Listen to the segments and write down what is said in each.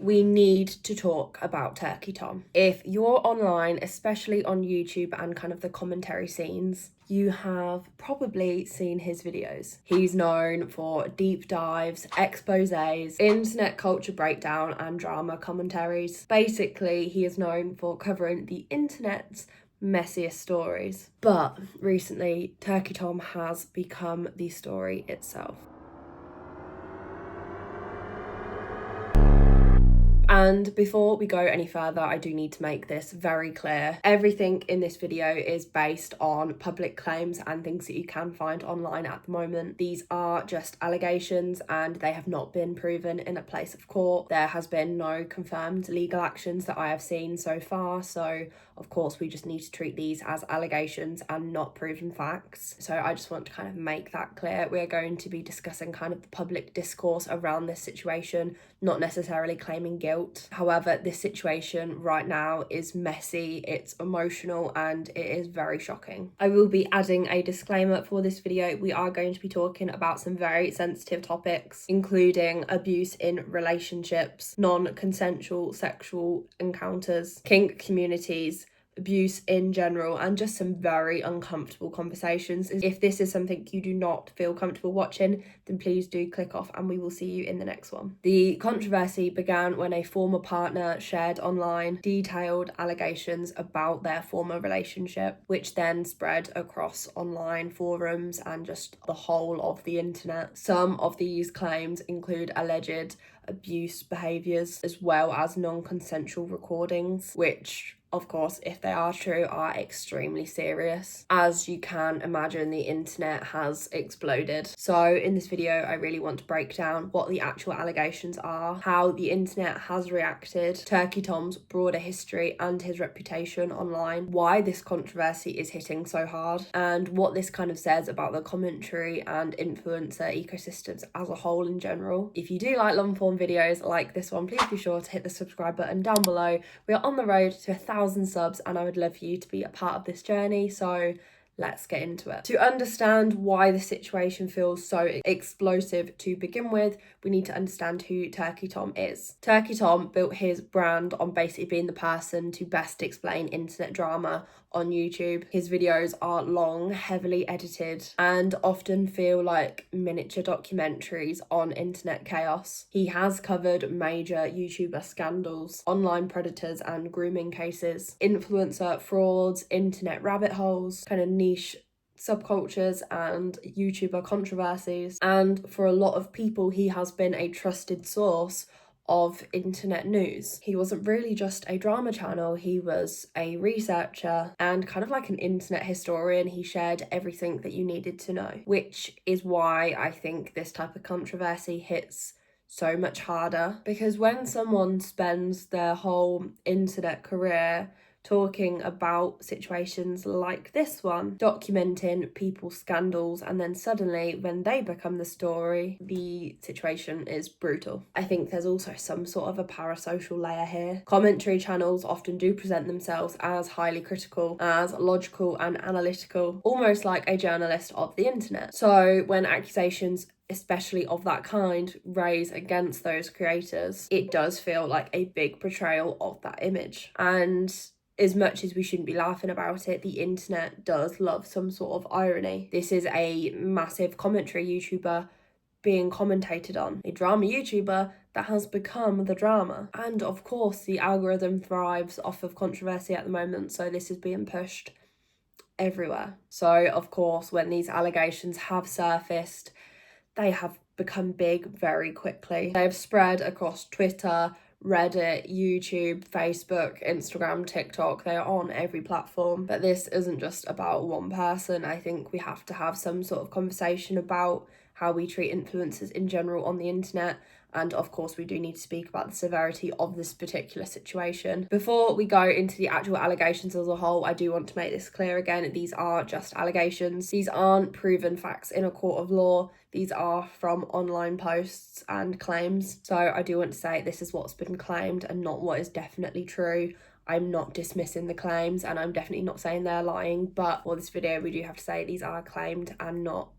We need to talk about Turkey Tom. If you're online, especially on YouTube and kind of the commentary scenes, you have probably seen his videos. He's known for deep dives, exposés, internet culture breakdown, and drama commentaries. Basically, he is known for covering the internet's messiest stories. But recently, Turkey Tom has become the story itself. And before we go any further, I do need to make this very clear. Everything in this video is based on public claims and things that you can find online at the moment. These are just allegations and they have not been proven in a place of court. There has been no confirmed legal actions that I have seen so far. So of course, we just need to treat these as allegations and not proven facts. So I just want to kind of make that clear. We're going to be discussing kind of the public discourse around this situation, not necessarily claiming guilt. However, this situation right now is messy, it's emotional, and it is very shocking. I will be adding a disclaimer for this video. We are going to be talking about some very sensitive topics, including abuse in relationships, non-consensual sexual encounters, kink communities, abuse in general, and just some very uncomfortable conversations. If this is something you do not feel comfortable watching, then please do click off and we will see you in the next one. The controversy began when a former partner shared online detailed allegations about their former relationship, which then spread across online forums and just the whole of the internet. Some of these claims include alleged abuse behaviours as well as non-consensual recordings, which of course, if they are true, are extremely serious. As you can imagine, the internet has exploded. So in this video, I really want to break down what the actual allegations are, how the internet has reacted, Turkey Tom's broader history and his reputation online, why this controversy is hitting so hard, and what this kind of says about the commentary and influencer ecosystems as a whole in general. If you do like long form videos like this one, please be sure to hit the subscribe button down below. We are on the road to 1,000 subs and I would love for you to be a part of this journey, so let's get into it. To understand why the situation feels so explosive to begin with, we need to understand who Turkey Tom is. Turkey Tom built his brand on basically being the person to best explain internet drama on YouTube. His videos are long, heavily edited, and often feel like miniature documentaries on internet chaos. He has covered major YouTuber scandals, online predators and grooming cases, influencer frauds, internet rabbit holes, kind of niche subcultures and YouTuber controversies. And for a lot of people, he has been a trusted source of internet news. He wasn't really just a drama channel, he was a researcher and kind of like an internet historian. He shared everything that you needed to know, which is why I think this type of controversy hits so much harder, because when someone spends their whole internet career talking about situations like this one, documenting people's scandals, and then suddenly when they become the story, the situation is brutal. I think there's also some sort of a parasocial layer here. Commentary channels often do present themselves as highly critical, as logical and analytical, almost like a journalist of the internet. So when accusations especially of that kind raise against those creators, it does feel like a big portrayal of that image. And as much as we shouldn't be laughing about it, the internet does love some sort of irony. This is a massive commentary YouTuber being commentated on, a drama YouTuber that has become the drama. And of course, the algorithm thrives off of controversy at the moment, so this is being pushed everywhere. So of course, when these allegations have surfaced, they have become big very quickly. They have spread across Twitter, Reddit, YouTube, Facebook, Instagram, TikTok. They are on every platform. But this isn't just about one person. I think we have to have some sort of conversation about how we treat influencers in general on the internet. And of course, we do need to speak about the severity of this particular situation. Before we go into the actual allegations as a whole, I do want to make this clear again. These are just allegations. These aren't proven facts in a court of law. These are from online posts and claims. So I do want to say this is what's been claimed and not what is definitely true. I'm not dismissing the claims and I'm definitely not saying they're lying, but for this video, we do have to say these are claimed and not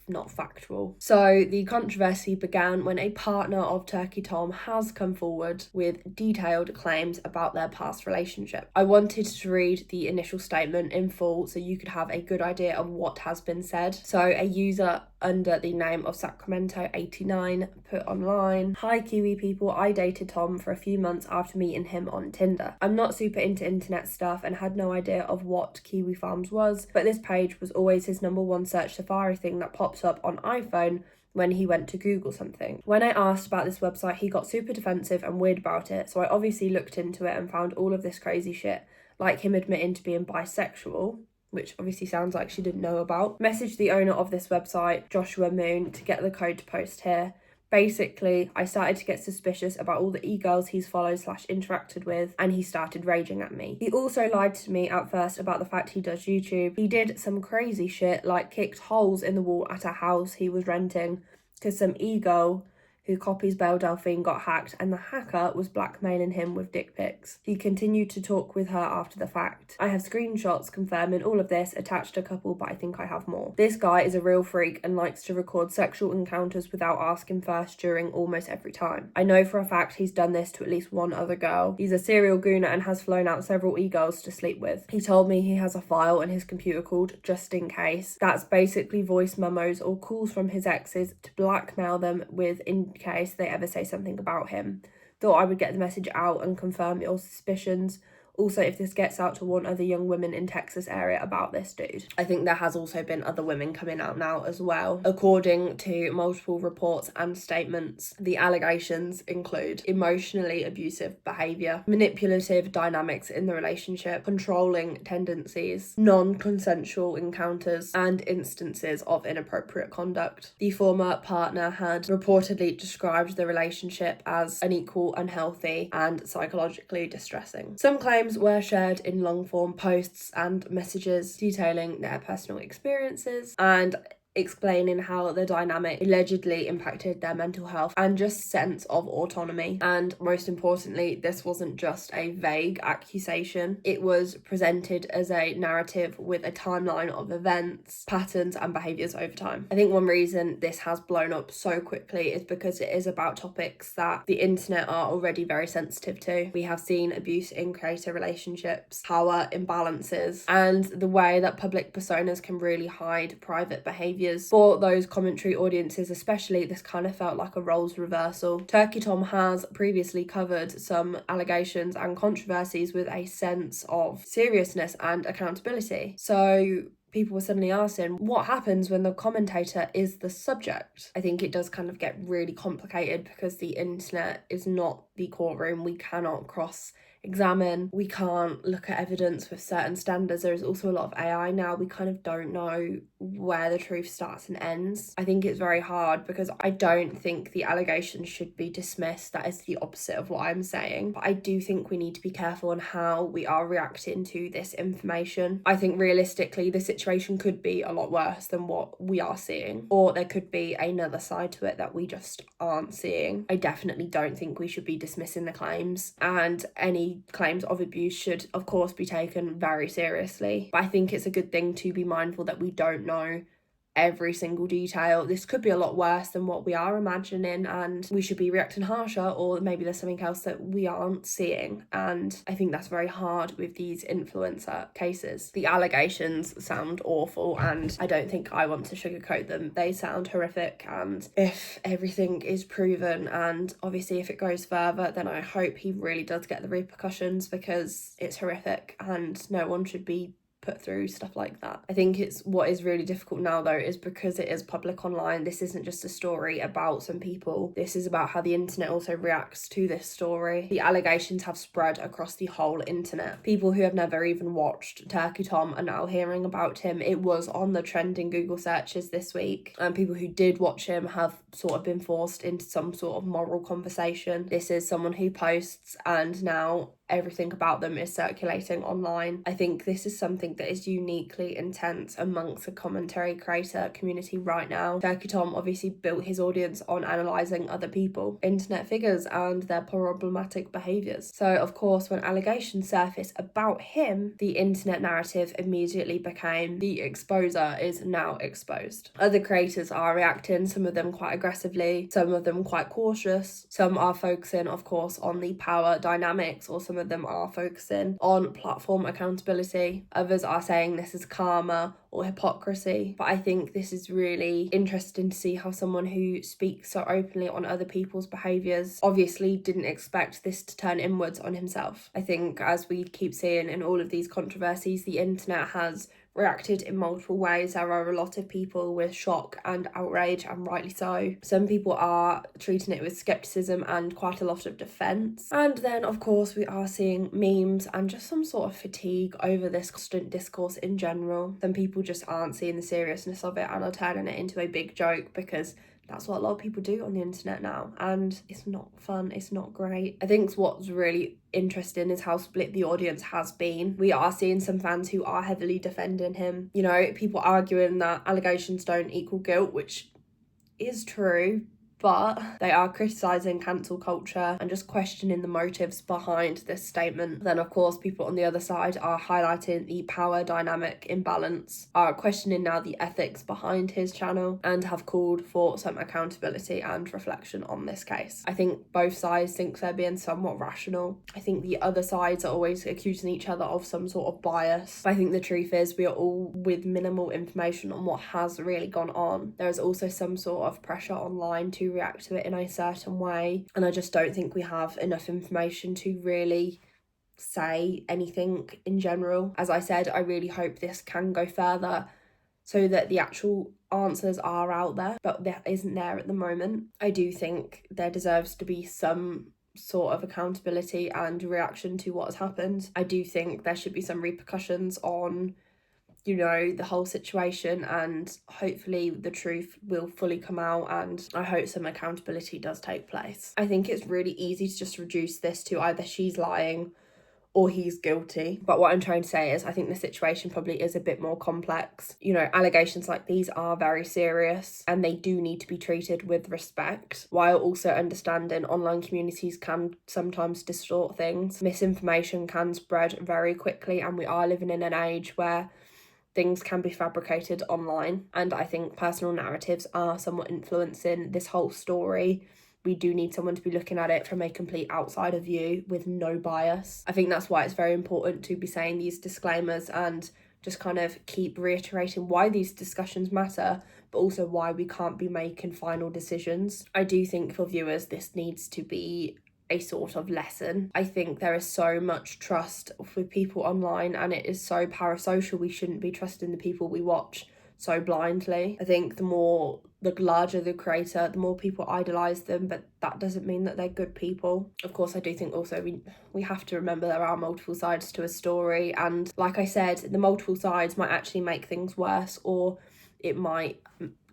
not factual. So the controversy began when a partner of Turkey Tom has come forward with detailed claims about their past relationship. I wanted to read the initial statement in full so you could have a good idea of what has been said. So a user under the name of Sacramento89 put online, "Hi Kiwi people, I dated Tom for a few months after meeting him on Tinder. I'm not super into internet stuff and had no idea of what Kiwi Farms was, but this page was always his number one search Safari thing that pops up on iPhone when he went to Google something. When I asked about this website, he got super defensive and weird about it, so I obviously looked into it and found all of this crazy shit, like him admitting to being bisexual," which obviously sounds like she didn't know about. "Messaged the owner of this website, Joshua Moon, to get the code to post here. Basically, I started to get suspicious about all the e-girls he's followed / interacted with, and he started raging at me. He also lied to me at first about the fact he does YouTube. He did some crazy shit like kicked holes in the wall at a house he was renting because some e-girl who copies Belle Delphine got hacked and the hacker was blackmailing him with dick pics. He continued to talk with her after the fact. I have screenshots confirming all of this, attached a couple, but I think I have more. This guy is a real freak and likes to record sexual encounters without asking first during almost every time. I know for a fact he's done this to at least one other girl. He's a serial gooner and has flown out several e-girls to sleep with. He told me he has a file in his computer called Just In Case. That's basically voice memos or calls from his exes to blackmail them with in case they ever say something about him. Thought I would get the message out and confirm your suspicions. Also, if this gets out to warn other young women in Texas area about this dude." I think there has also been other women coming out now as well. According to multiple reports and statements, the allegations include emotionally abusive behaviour, manipulative dynamics in the relationship, controlling tendencies, non-consensual encounters, and instances of inappropriate conduct. The former partner had reportedly described the relationship as unequal, unhealthy, and psychologically distressing. Some claims were shared in long-form posts and messages detailing their personal experiences and explaining how the dynamic allegedly impacted their mental health and just sense of autonomy. And most importantly, this wasn't just a vague accusation. It was presented as a narrative with a timeline of events, patterns, and behaviours over time. I think one reason this has blown up so quickly is because it is about topics that the internet are already very sensitive to. We have seen abuse in creator relationships, power imbalances, and the way that public personas can really hide private behaviours. For those commentary audiences especially, this kind of felt like a roles reversal. Turkey Tom has previously covered some allegations and controversies with a sense of seriousness and accountability. So people were suddenly asking, what happens when the commentator is the subject? I think it does kind of get really complicated because the internet is not the courtroom. We cannot cross-examine. We can't look at evidence with certain standards. There's also a lot of AI now. We kind of don't know where the truth starts and ends. I think it's very hard because I don't think the allegations should be dismissed. That is the opposite of what I'm saying. But I do think we need to be careful on how we are reacting to this information. I think realistically, the situation could be a lot worse than what we are seeing, or there could be another side to it that we just aren't seeing. I definitely don't think we should be dismissing the claims, and any claims of abuse should of course be taken very seriously. But I think it's a good thing to be mindful that we don't know every single detail. This could be a lot worse than what we are imagining, and we should be reacting harsher, or maybe there's something else that we aren't seeing. And I think that's very hard with these influencer cases. The allegations sound awful, and I don't think I want to sugarcoat them. They sound horrific, and if everything is proven, and obviously if it goes further, then I hope he really does get the repercussions, because it's horrific and no one should be put through stuff like that. I think it's what is really difficult now though is because it is public online. This isn't just a story about some people. This is about how the internet also reacts to this story. The allegations have spread across the whole internet. People who have never even watched Turkey Tom are now hearing about him. It was on the trending Google searches this week, and people who did watch him have sort of been forced into some sort of moral conversation. This is someone who posts, and now everything about them is circulating online. I think this is something think that is uniquely intense amongst the commentary creator community right now. Turkey Tom obviously built his audience on analysing other people, internet figures, and their problematic behaviours. So of course, when allegations surfaced about him, the internet narrative immediately became the exposer is now exposed. Other creators are reacting, some of them quite aggressively, some of them quite cautious, some are focusing of course on the power dynamics, or some of them are focusing on platform accountability. Others are saying this is karma or hypocrisy. But I think this is really interesting to see how someone who speaks so openly on other people's behaviours obviously didn't expect this to turn inwards on himself. I think, as we keep seeing in all of these controversies, the internet has reacted in multiple ways. There are a lot of people with shock and outrage, and rightly so. Some people are treating it with skepticism and quite a lot of defence. And then of course we are seeing memes and just some sort of fatigue over this constant discourse in general. Some people just aren't seeing the seriousness of it and are turning it into a big joke, because that's what a lot of people do on the internet now, and it's not fun, it's not great. I think what's really interesting is how split the audience has been. We are seeing some fans who are heavily defending him. You know, people arguing that allegations don't equal guilt, which is true, but they are criticising cancel culture and just questioning the motives behind this statement. Then of course people on the other side are highlighting the power dynamic imbalance, are questioning now the ethics behind his channel, and have called for some accountability and reflection on this case. I think both sides think they're being somewhat rational. I think the other sides are always accusing each other of some sort of bias. But I think the truth is we are all with minimal information on what has really gone on. There is also some sort of pressure online to react to it in a certain way, and I just don't think we have enough information to really say anything in general. As I said, I really hope this can go further so that the actual answers are out there, but that isn't there at the moment. I do think there deserves to be some sort of accountability and reaction to what has happened. I do think there should be some repercussions on, you know, the whole situation, and hopefully the truth will fully come out, and I hope some accountability does take place. I think it's really easy to just reduce this to either she's lying or he's guilty. But what I'm trying to say is I think the situation probably is a bit more complex. You know, allegations like these are very serious and they do need to be treated with respect, while also understanding online communities can sometimes distort things. Misinformation can spread very quickly, and we are living in an age where things can be fabricated online, and I think personal narratives are somewhat influencing this whole story. We do need someone to be looking at it from a complete outsider view with no bias. I think that's why it's very important to be saying these disclaimers and just kind of keep reiterating why these discussions matter, but also why we can't be making final decisions. I do think for viewers this needs to be a sort of lesson. I think there is so much trust with people online, and it is so parasocial. We shouldn't be trusting the people we watch so blindly. I think the larger the creator, the more people idolize them, but that doesn't mean that they're good people. Of course, I do think also we have to remember there are multiple sides to a story, and like I said, the multiple sides might actually make things worse, or it might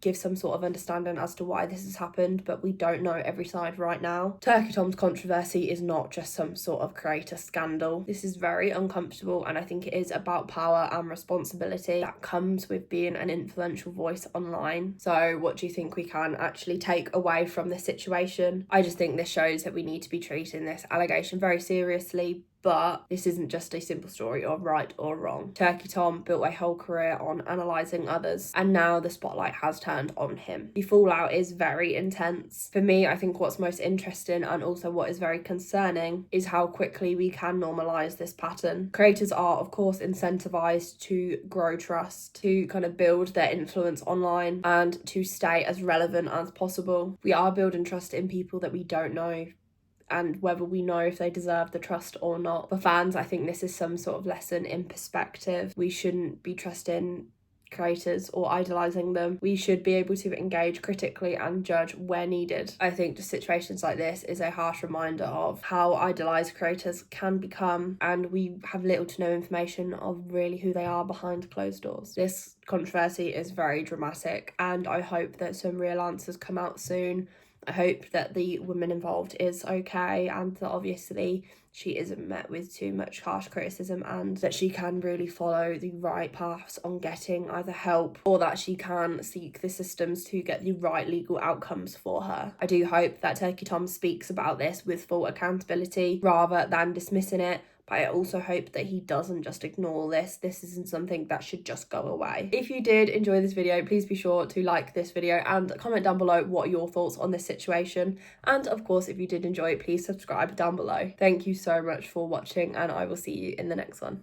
give some sort of understanding as to why this has happened, but we don't know every side right now. Turkey Tom's controversy is not just some sort of creator scandal. This is very uncomfortable, and I think it is about power and responsibility that comes with being an influential voice online. So what do you think we can actually take away from this situation? I just think this shows that we need to be treating this allegation very seriously, but this isn't just a simple story of right or wrong. Turkey Tom built a whole career on analysing others, and now the spotlight has turned on him. The fallout is very intense. For me, I think what's most interesting and also what is very concerning is how quickly we can normalise this pattern. Creators are, of course, incentivised to grow trust, to kind of build their influence online, and to stay as relevant as possible. We are building trust in people that we don't know, and whether we know if they deserve the trust or not. For fans, I think this is some sort of lesson in perspective. We shouldn't be trusting creators or idolising them. We should be able to engage critically and judge where needed. I think just situations like this is a harsh reminder of how idolised creators can become, and we have little to no information of really who they are behind closed doors. This controversy is very dramatic, and I hope that some real answers come out soon I hope that the woman involved is okay, and that obviously she isn't met with too much harsh criticism, and that she can really follow the right paths on getting either help, or that she can seek the systems to get the right legal outcomes for her. I do hope that Turkey Tom speaks about this with full accountability rather than dismissing it, but I also hope that he doesn't just ignore this. This isn't something that should just go away. If you did enjoy this video, please be sure to like this video and comment down below what are your thoughts on this situation. And of course, if you did enjoy it, please subscribe down below. Thank you so much for watching, and I will see you in the next one.